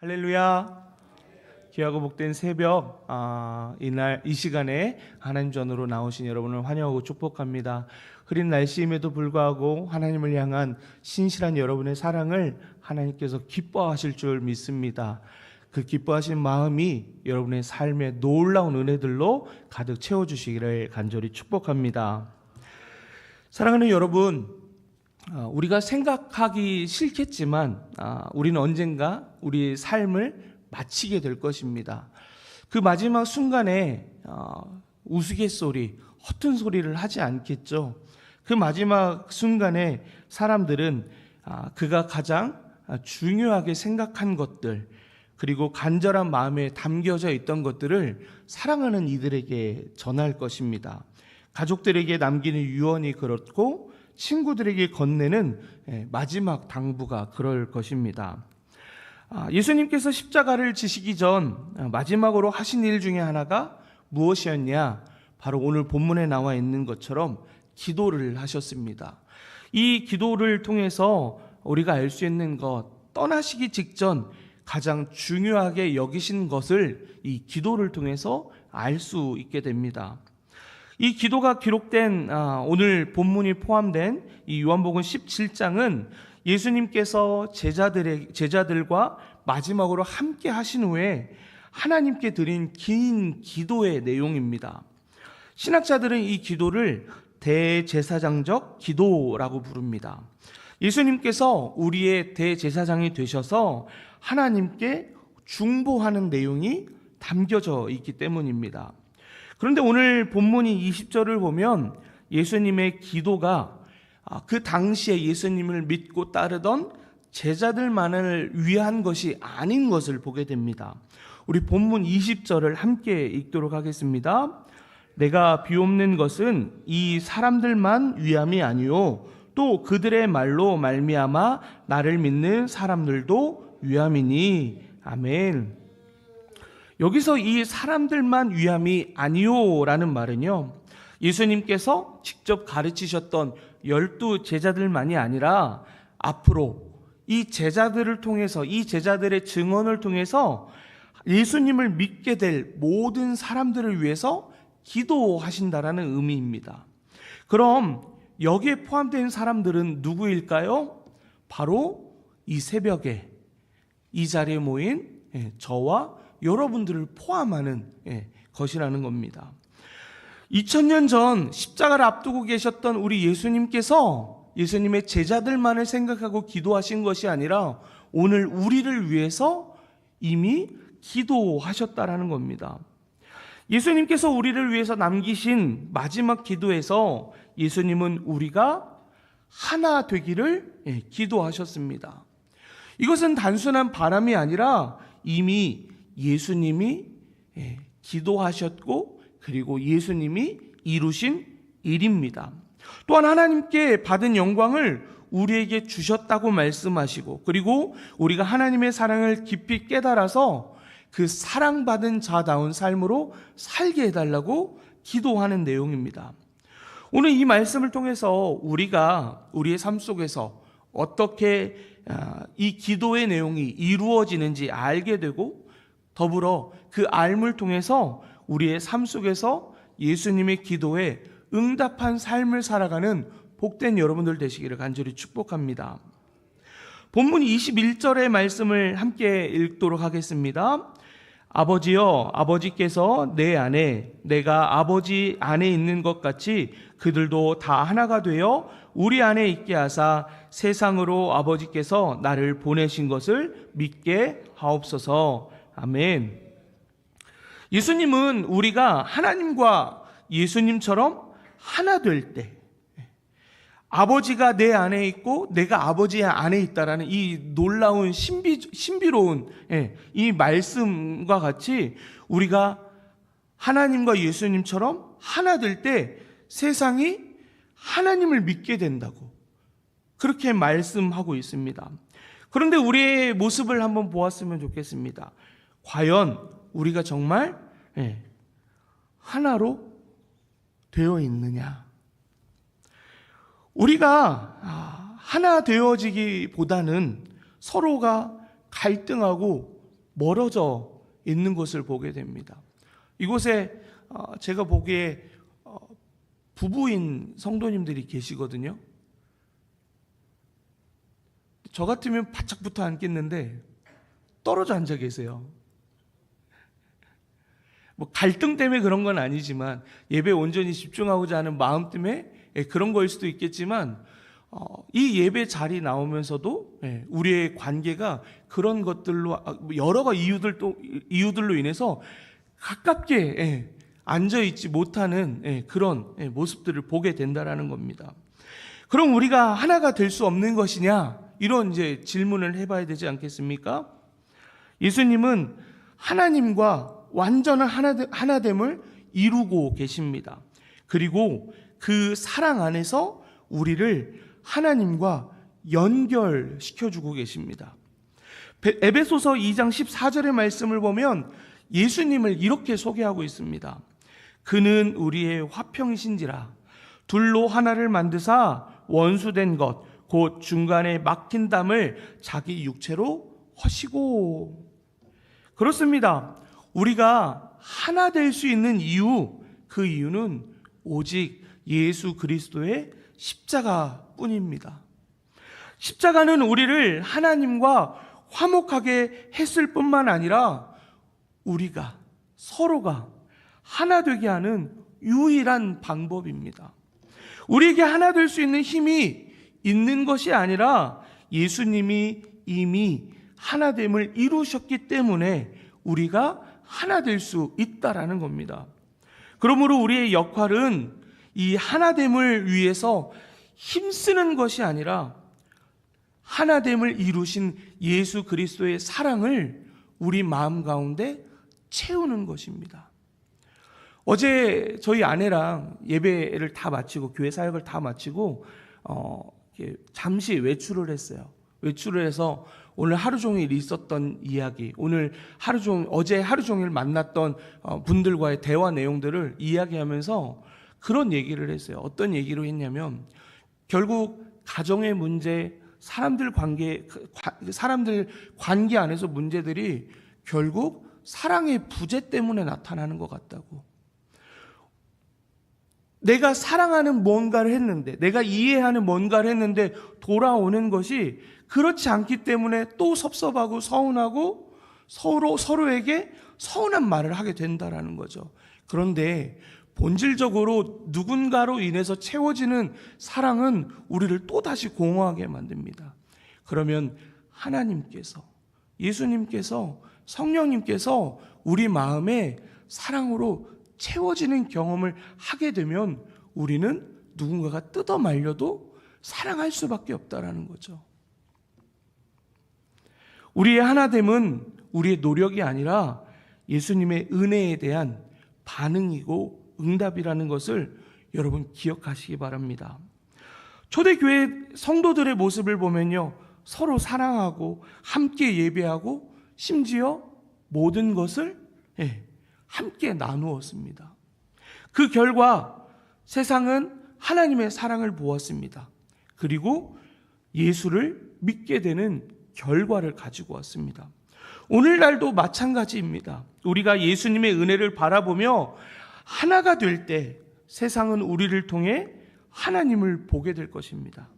할렐루야. 귀하고 복된 새벽, 이 시간에 하나님 전으로 나오신 여러분을 환영하고 축복합니다. 흐린 날씨임에도 불구하고 하나님을 향한 신실한 여러분의 사랑을 하나님께서 기뻐하실 줄 믿습니다. 그 기뻐하신 마음이 여러분의 삶에 놀라운 은혜들로 가득 채워주시기를 간절히 축복합니다. 사랑하는 여러분, 우리가 생각하기 싫겠지만 우리는 언젠가 우리의 삶을 마치게 될 것입니다. 그 마지막 순간에 우스갯소리, 허튼 소리를 하지 않겠죠. 그 마지막 순간에 사람들은 그가 가장 중요하게 생각한 것들, 그리고 간절한 마음에 담겨져 있던 것들을 사랑하는 이들에게 전할 것입니다. 가족들에게 남기는 유언이 그렇고 친구들에게 건네는 마지막 당부가 그럴 것입니다. 예수님께서 십자가를 지시기 전 마지막으로 하신 일 중에 하나가 무엇이었냐? 바로 오늘 본문에 나와 있는 것처럼 기도를 하셨습니다. 이 기도를 통해서 우리가 알 수 있는 것, 떠나시기 직전 가장 중요하게 여기신 것을 이 기도를 통해서 알 수 있게 됩니다. 이 기도가 기록된 오늘 본문이 포함된 이 요한복음 17장은 예수님께서 제자들과 마지막으로 함께 하신 후에 하나님께 드린 긴 기도의 내용입니다. 신학자들은 이 기도를 대제사장적 기도라고 부릅니다. 예수님께서 우리의 대제사장이 되셔서 하나님께 중보하는 내용이 담겨져 있기 때문입니다. 그런데 오늘 본문이 20절을 보면 예수님의 기도가 그 당시에 예수님을 믿고 따르던 제자들만을 위한 것이 아닌 것을 보게 됩니다. 우리 본문 20절을 함께 읽도록 하겠습니다. 내가 비옵는 것은 이 사람들만 위함이 아니요 또 그들의 말로 말미암아 나를 믿는 사람들도 위함이니. 아멘. 여기서 이 사람들만 위함이 아니요라는 말은요, 예수님께서 직접 가르치셨던 12 제자들만이 아니라 앞으로 이 제자들을 통해서, 이 제자들의 증언을 통해서 예수님을 믿게 될 모든 사람들을 위해서 기도하신다라는 의미입니다. 그럼 여기에 포함된 사람들은 누구일까요? 바로 이 새벽에 이 자리에 모인 저와 여러분들을 포함하는 것이라는 겁니다. 2000년 전 십자가를 앞두고 계셨던 우리 예수님께서 예수님의 제자들만을 생각하고 기도하신 것이 아니라 오늘 우리를 위해서 이미 기도하셨다라는 겁니다. 예수님께서 우리를 위해서 남기신 마지막 기도에서 예수님은 우리가 하나 되기를 기도하셨습니다. 이것은 단순한 바람이 아니라 이미 예수님이 기도하셨고 그리고 예수님이 이루신 일입니다. 또한 하나님께 받은 영광을 우리에게 주셨다고 말씀하시고 그리고 우리가 하나님의 사랑을 깊이 깨달아서 그 사랑받은 자다운 삶으로 살게 해달라고 기도하는 내용입니다. 오늘 이 말씀을 통해서 우리가 우리의 삶 속에서 어떻게 이 기도의 내용이 이루어지는지 알게 되고 더불어 그 알물 통해서 우리의 삶 속에서 예수님의 기도에 응답한 삶을 살아가는 복된 여러분들 되시기를 간절히 축복합니다. 본문 21절의 말씀을 함께 읽도록 하겠습니다. 아버지여, 아버지께서 내 안에 내가 아버지 안에 있는 것 같이 그들도 다 하나가 되어 우리 안에 있게 하사 세상으로 아버지께서 나를 보내신 것을 믿게 하옵소서. 아멘. 예수님은 우리가 하나님과 예수님처럼 하나 될 때, 아버지가 내 안에 있고 내가 아버지 안에 있다라는 이 놀라운 신비로운 이 말씀과 같이 우리가 하나님과 예수님처럼 하나 될 때 세상이 하나님을 믿게 된다고 그렇게 말씀하고 있습니다. 그런데 우리의 모습을 한번 보았으면 좋겠습니다. 과연 우리가 정말 하나로 되어 있느냐? 우리가 하나 되어지기보다는 서로가 갈등하고 멀어져 있는 것을 보게 됩니다. 이곳에 제가 보기에 부부인 성도님들이 계시거든요. 저 같으면 바짝부터 앉겠는데 떨어져 앉아 계세요. 뭐 갈등 때문에 그런 건 아니지만, 예배에 온전히 집중하고자 하는 마음 때문에 그런 거일 수도 있겠지만, 이 예배 자리 나오면서도 우리의 관계가 그런 것들로, 여러 가지 이유들로 인해서 가깝게 앉아있지 못하는 그런 모습들을 보게 된다라는 겁니다. 그럼 우리가 하나가 될 수 없는 것이냐? 이런 이제 질문을 해봐야 되지 않겠습니까? 예수님은 하나님과 완전한 하나됨을 이루고 계십니다. 그리고 그 사랑 안에서 우리를 하나님과 연결시켜주고 계십니다. 에베소서 2장 14절의 말씀을 보면 예수님을 이렇게 소개하고 있습니다. 그는 우리의 화평이신지라 둘로 하나를 만드사 원수된 것 곧 중간에 막힌 담을 자기 육체로 허시고. 그렇습니다. 우리가 하나 될 수 있는 이유, 그 이유는 오직 예수 그리스도의 십자가뿐입니다. 십자가는 우리를 하나님과 화목하게 했을 뿐만 아니라 우리가 서로가 하나 되게 하는 유일한 방법입니다. 우리에게 하나 될 수 있는 힘이 있는 것이 아니라 예수님이 이미 하나됨을 이루셨기 때문에 우리가 하나 될 수 있다라는 겁니다. 그러므로 우리의 역할은 이 하나됨을 위해서 힘쓰는 것이 아니라 하나됨을 이루신 예수 그리스도의 사랑을 우리 마음 가운데 채우는 것입니다. 어제 저희 아내랑 예배를 다 마치고 교회 사역을 다 마치고 잠시 외출을 했어요. 외출을 해서 오늘 하루 종일 있었던 이야기, 어제 하루 종일 만났던 분들과의 대화 내용들을 이야기하면서 그런 얘기를 했어요. 어떤 얘기로 했냐면, 결국 가정의 문제, 사람들 관계 안에서 문제들이 결국 사랑의 부재 때문에 나타나는 것 같다고. 내가 사랑하는 뭔가를 했는데, 내가 이해하는 뭔가를 했는데 돌아오는 것이 그렇지 않기 때문에 또 섭섭하고 서운하고 서로에게 서운한 말을 하게 된다라는 거죠. 그런데 본질적으로 누군가로 인해서 채워지는 사랑은 우리를 또다시 공허하게 만듭니다. 그러면 하나님께서, 예수님께서, 성령님께서 우리 마음에 사랑으로 채워지는 경험을 하게 되면 우리는 누군가가 뜯어 말려도 사랑할 수밖에 없다라는 거죠. 우리의 하나됨은 우리의 노력이 아니라 예수님의 은혜에 대한 반응이고 응답이라는 것을 여러분 기억하시기 바랍니다. 초대교회 성도들의 모습을 보면요, 서로 사랑하고 함께 예배하고 심지어 모든 것을 함께 나누었습니다. 그 결과 세상은 하나님의 사랑을 보았습니다. 그리고 예수를 믿게 되는 결과를 가지고 왔습니다. 오늘날도 마찬가지입니다. 우리가 예수님의 은혜를 바라보며 하나가 될 때 세상은 우리를 통해 하나님을 보게 될 것입니다.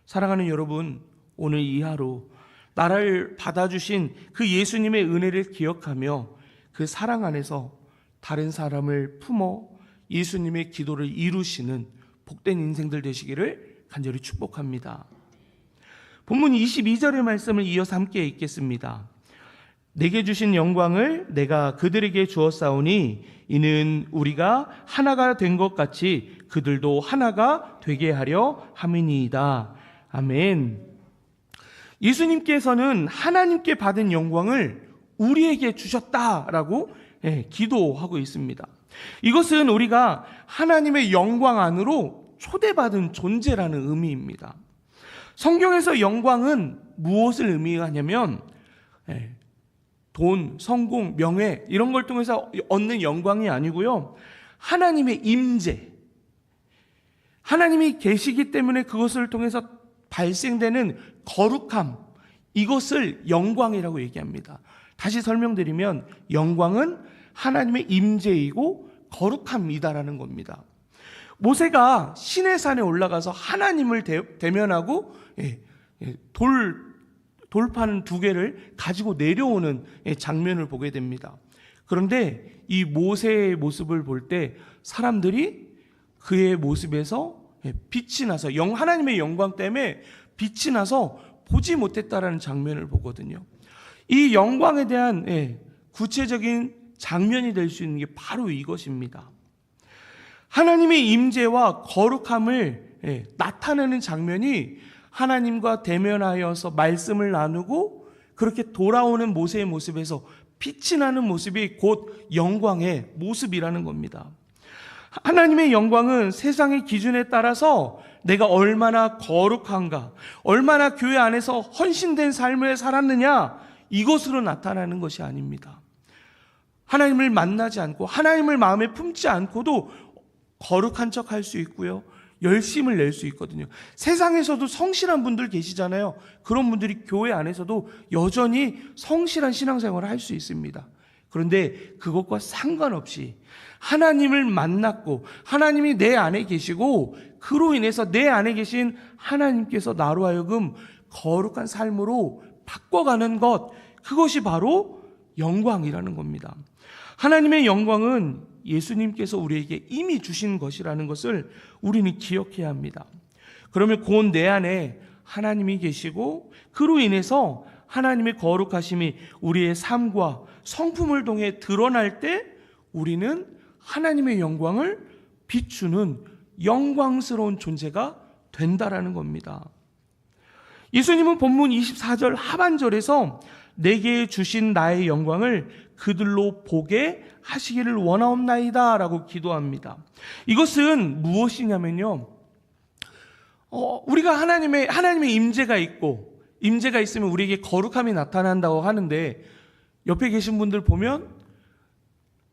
사랑하는 여러분, 오늘 이 하루 나를 받아주신 그 예수님의 은혜를 기억하며 그 사랑 안에서 다른 사람을 품어 예수님의 기도를 이루시는 복된 인생들 되시기를 간절히 축복합니다. 본문 22절의 말씀을 이어서 함께 읽겠습니다. 내게 주신 영광을 내가 그들에게 주었사오니 이는 우리가 하나가 된 것 같이 그들도 하나가 되게 하려 함이니이다. 아멘. 예수님께서는 하나님께 받은 영광을 우리에게 주셨다라고 기도하고 있습니다. 이것은 우리가 하나님의 영광 안으로 초대받은 존재라는 의미입니다. 성경에서 영광은 무엇을 의미하냐면 돈, 성공, 명예 이런 걸 통해서 얻는 영광이 아니고요, 하나님의 임재, 하나님이 계시기 때문에 그것을 통해서 발생되는 거룩함, 이것을 영광이라고 얘기합니다. 다시 설명드리면 영광은 하나님의 임재이고 거룩함이다라는 겁니다. 모세가 시내산에 올라가서 하나님을 대면하고 돌판 2개를 가지고 내려오는 장면을 보게 됩니다. 그런데 이 모세의 모습을 볼 때 사람들이 그의 모습에서 빛이 나서 하나님의 영광 때문에 빛이 나서 보지 못했다라는 장면을 보거든요. 이 영광에 대한 구체적인 장면이 될 수 있는 게 바로 이것입니다. 하나님의 임재와 거룩함을 나타내는 장면이 하나님과 대면하여서 말씀을 나누고 그렇게 돌아오는 모세의 모습에서 빛이 나는 모습이 곧 영광의 모습이라는 겁니다. 하나님의 영광은 세상의 기준에 따라서 내가 얼마나 거룩한가, 얼마나 교회 안에서 헌신된 삶을 살았느냐, 이것으로 나타나는 것이 아닙니다. 하나님을 만나지 않고 하나님을 마음에 품지 않고도 거룩한 척 할 수 있고요, 열심을 낼 수 있거든요. 세상에서도 성실한 분들 계시잖아요. 그런 분들이 교회 안에서도 여전히 성실한 신앙생활을 할 수 있습니다. 그런데 그것과 상관없이 하나님을 만났고 하나님이 내 안에 계시고 그로 인해서 내 안에 계신 하나님께서 나로 하여금 거룩한 삶으로 바꿔가는 것, 그것이 바로 영광이라는 겁니다. 하나님의 영광은 예수님께서 우리에게 이미 주신 것이라는 것을 우리는 기억해야 합니다. 그러면 곧 내 안에 하나님이 계시고 그로 인해서 하나님의 거룩하심이 우리의 삶과 성품을 통해 드러날 때 우리는 하나님의 영광을 비추는 영광스러운 존재가 된다라는 겁니다. 예수님은 본문 24절 하반절에서 내게 주신 나의 영광을 그들로 보게 하시기를 원하옵나이다 라고 기도합니다. 이것은 무엇이냐면요, 우리가 하나님의 임재가 있고, 임재가 있으면 우리에게 거룩함이 나타난다고 하는데, 옆에 계신 분들 보면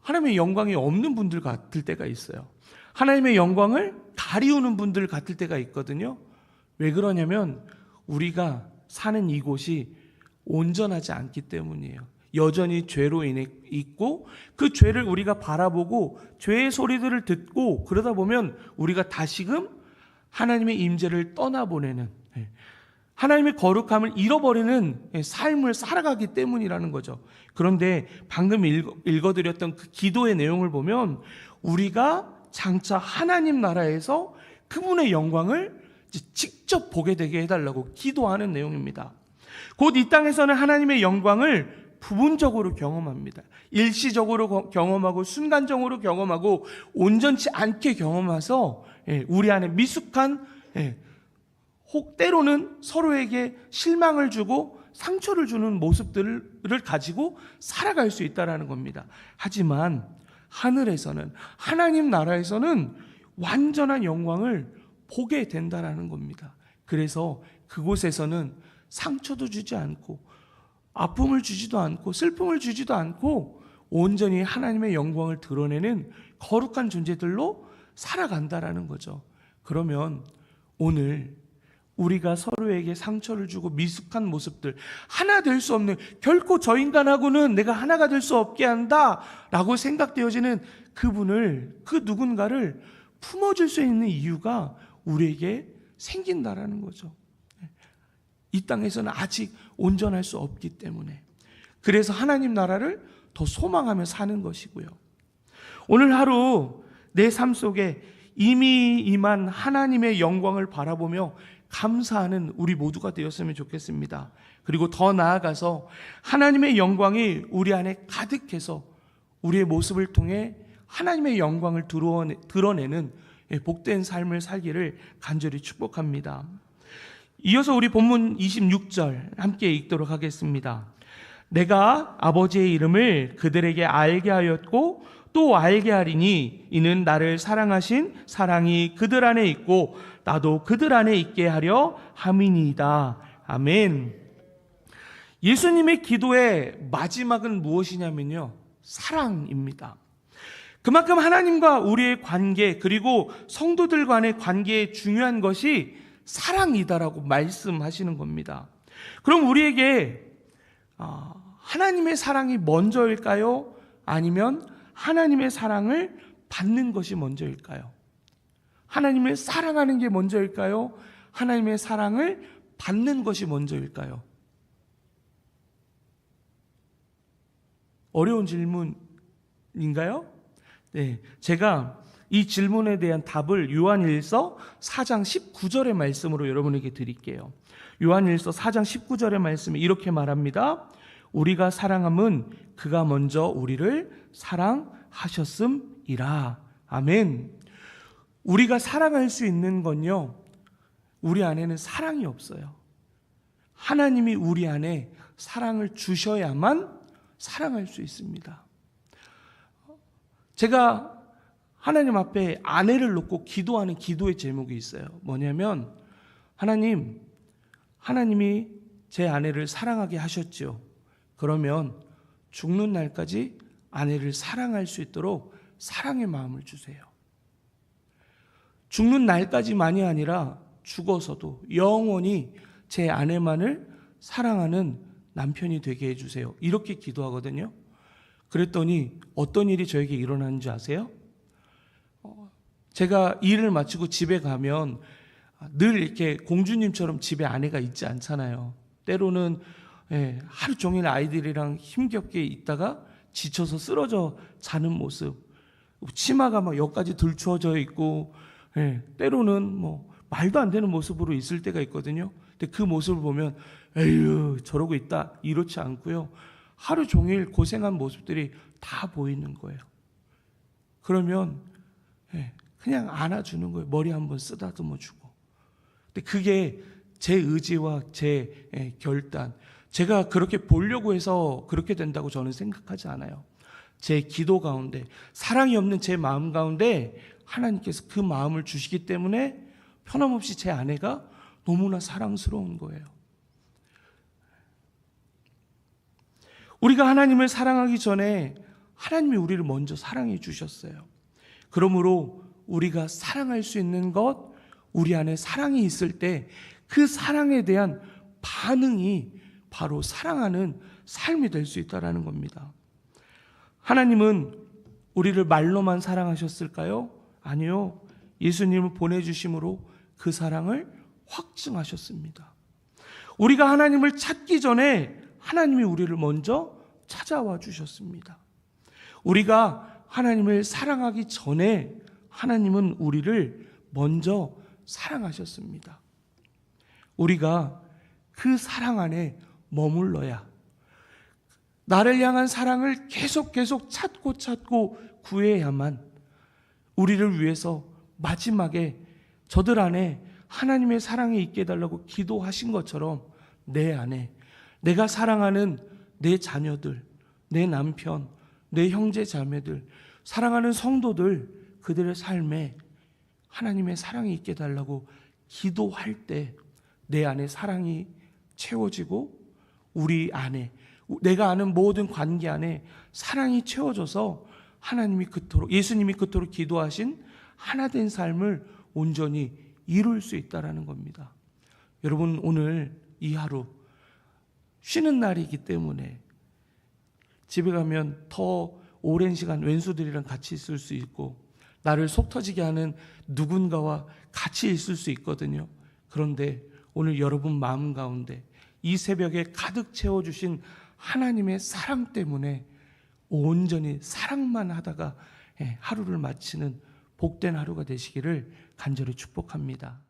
하나님의 영광이 없는 분들 같을 때가 있어요. 하나님의 영광을 가리우는 분들 같을 때가 있거든요. 왜 그러냐면 우리가 사는 이곳이 온전하지 않기 때문이에요. 여전히 죄로 인해 있고 그 죄를 우리가 바라보고 죄의 소리들을 듣고 그러다 보면 우리가 다시금 하나님의 임재를 떠나보내는, 하나님의 거룩함을 잃어버리는 삶을 살아가기 때문이라는 거죠. 그런데 방금 읽어드렸던 그 기도의 내용을 보면 우리가 장차 하나님 나라에서 그분의 영광을 직접 보게 되게 해달라고 기도하는 내용입니다. 곧 이 땅에서는 하나님의 영광을 부분적으로 경험합니다. 일시적으로 경험하고 순간적으로 경험하고 온전치 않게 경험해서 우리 안에 미숙한, 혹 때로는 서로에게 실망을 주고 상처를 주는 모습들을 가지고 살아갈 수 있다는 겁니다. 하지만 하늘에서는, 하나님 나라에서는 완전한 영광을 보게 된다는 겁니다. 그래서 그곳에서는 상처도 주지 않고 아픔을 주지도 않고 슬픔을 주지도 않고 온전히 하나님의 영광을 드러내는 거룩한 존재들로 살아간다라는 거죠. 그러면 오늘 우리가 서로에게 상처를 주고 미숙한 모습들, 하나 될 수 없는, 결코 저 인간하고는 내가 하나가 될 수 없게 한다라고 생각되어지는 그분을, 그 누군가를 품어줄 수 있는 이유가 우리에게 생긴다라는 거죠. 이 땅에서는 아직 온전할 수 없기 때문에. 그래서 하나님 나라를 더 소망하며 사는 것이고요. 오늘 하루 내 삶 속에 이미 임한 하나님의 영광을 바라보며 감사하는 우리 모두가 되었으면 좋겠습니다. 그리고 더 나아가서 하나님의 영광이 우리 안에 가득해서 우리의 모습을 통해 하나님의 영광을 드러내는 복된 삶을 살기를 간절히 축복합니다. 이어서 우리 본문 26절 함께 읽도록 하겠습니다. 내가 아버지의 이름을 그들에게 알게 하였고 또 알게 하리니 이는 나를 사랑하신 사랑이 그들 안에 있고 나도 그들 안에 있게 하려 함이니이다. 아멘. 예수님의 기도의 마지막은 무엇이냐면요, 사랑입니다. 그만큼 하나님과 우리의 관계, 그리고 성도들 간의 관계에 중요한 것이 사랑이다라고 말씀하시는 겁니다. 그럼 우리에게 하나님의 사랑이 먼저일까요? 아니면 하나님의 사랑을 받는 것이 먼저일까요? 하나님을 사랑하는 게 먼저일까요? 하나님의 사랑을 받는 것이 먼저일까요? 어려운 질문인가요? 네, 제가 이 질문에 대한 답을 요한일서 4장 19절의 말씀으로 여러분에게 드릴게요. 요한일서 4장 19절의 말씀에 이렇게 말합니다. 우리가 사랑함은 그가 먼저 우리를 사랑하셨음이라. 아멘. 우리가 사랑할 수 있는 건요, 우리 안에는 사랑이 없어요. 하나님이 우리 안에 사랑을 주셔야만 사랑할 수 있습니다. 제가 하나님 앞에 아내를 놓고 기도하는 기도의 제목이 있어요. 뭐냐면, 하나님이 제 아내를 사랑하게 하셨죠. 그러면 죽는 날까지 아내를 사랑할 수 있도록 사랑의 마음을 주세요. 죽는 날까지만이 아니라 죽어서도 영원히 제 아내만을 사랑하는 남편이 되게 해주세요. 이렇게 기도하거든요. 그랬더니 어떤 일이 저에게 일어나는 줄 아세요? 제가 일을 마치고 집에 가면 늘 이렇게 공주님처럼 집에 아내가 있지 않잖아요. 때로는 하루 종일 아이들이랑 힘겹게 있다가 지쳐서 쓰러져 자는 모습, 치마가 막 여기까지 들추어져 있고, 때로는 뭐 말도 안 되는 모습으로 있을 때가 있거든요. 근데 그 모습을 보면 에휴 저러고 있다 이렇지 않고요. 하루 종일 고생한 모습들이 다 보이는 거예요. 그러면 그냥 안아주는 거예요. 머리 한번 쓰다듬어 주고. 근데 그게 제 의지와 제 결단, 제가 그렇게 보려고 해서 그렇게 된다고 저는 생각하지 않아요. 제 기도 가운데, 사랑이 없는 제 마음 가운데 하나님께서 그 마음을 주시기 때문에 편함없이 제 아내가 너무나 사랑스러운 거예요. 우리가 하나님을 사랑하기 전에 하나님이 우리를 먼저 사랑해 주셨어요. 그러므로 우리가 사랑할 수 있는 것, 우리 안에 사랑이 있을 때 그 사랑에 대한 반응이 바로 사랑하는 삶이 될 수 있다는 겁니다. 하나님은 우리를 말로만 사랑하셨을까요? 아니요. 예수님을 보내주심으로 그 사랑을 확증하셨습니다. 우리가 하나님을 찾기 전에 하나님이 우리를 먼저 찾아와 주셨습니다. 우리가 하나님을 사랑하기 전에 하나님은 우리를 먼저 사랑하셨습니다. 우리가 그 사랑 안에 머물러야, 나를 향한 사랑을 계속 찾고 구해야만 우리를 위해서 마지막에 저들 안에 하나님의 사랑이 있게 해달라고 기도하신 것처럼 내 안에 내가 사랑하는 내 자녀들, 내 남편, 내 형제 자매들, 사랑하는 성도들, 그들의 삶에 하나님의 사랑이 있게 해달라고 기도할 때 내 안에 사랑이 채워지고 우리 안에, 내가 아는 모든 관계 안에 사랑이 채워져서 하나님이 그토록, 예수님이 그토록 기도하신 하나된 삶을 온전히 이룰 수 있다는 겁니다. 여러분, 오늘 이 하루 쉬는 날이기 때문에 집에 가면 더 오랜 시간 왼수들이랑 같이 있을 수 있고 나를 속 터지게 하는 누군가와 같이 있을 수 있거든요. 그런데 오늘 여러분 마음 가운데 이 새벽에 가득 채워주신 하나님의 사랑 때문에 온전히 사랑만 하다가 하루를 마치는 복된 하루가 되시기를 간절히 축복합니다.